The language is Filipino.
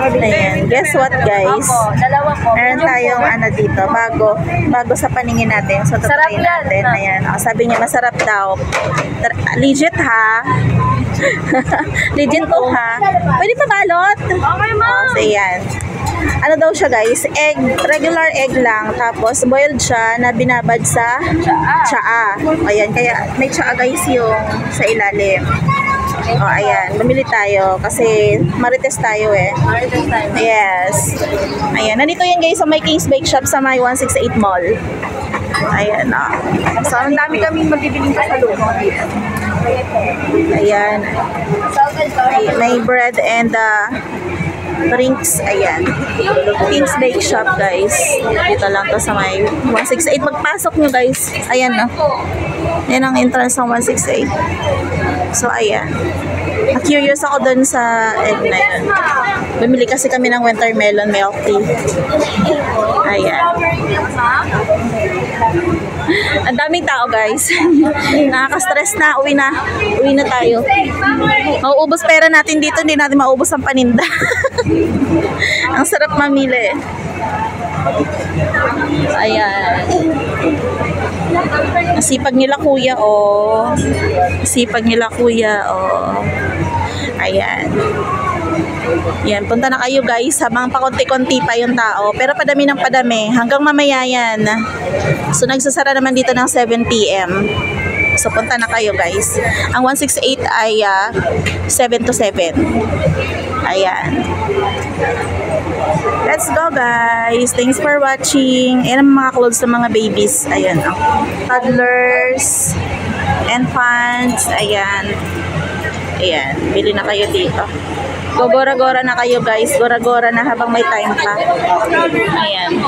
Ayan. Guess what, guys? Meron tayong ano dito, bago sa paningin natin. So, tutry natin. Ayan. Oh, sabi niya, masarap daw. Legit, ha? Legit po, ha? Pwede pa balot? Okay, ma'am. So, ayan. Ano daw siya, guys? Egg, regular egg lang. Tapos, boiled siya na binabad sa tsaa. Ayan, kaya may tsaa, guys, yung sa ilalim. O, ayan. Bumili tayo kasi marites tayo, eh. Marites tayo. Yes. Ayan. Nandito yan, guys, sa my King's Bake Shop sa my 168 Mall. Ayan, o. So, ang dami kaming magbibiling sa loob. Ayan. May bread and drinks. Ayan. King's Bake Shop, guys. Dito lang to sa may 168. Magpasok nyo, guys. Ayan, no. Ayan ang entrance ng 168. So, ayan. Curious ako dun sa egg na yun. Bumili kasi kami ng watermelon milk tea. Ayan. Ang daming tao, guys. Nakaka-stress na. Uwi na tayo. Mauubos pera natin dito. Hindi natin maubos ang paninda. Ang sarap mamili. Ayan. Nasipag nila kuya, oh. Nasipag nila kuya, oh. Ayan. Yan, punta na kayo, guys. Habang pakunti-kunti pa yung tao. Pero padami ng padami. Hanggang mamaya yan. So, nagsasara naman dito ng 7 PM. So, punta na kayo, guys. Ang 168 ay 7 to 7. Ayan. Let's go, guys. Thanks for watching. Ayan ang mga clothes ng mga babies. Ayan. Toddlers, infants. Ayan. Ayan. Bili na kayo dito. Gora-gora na kayo, guys. Gora-gora na habang may time pa. Ayan.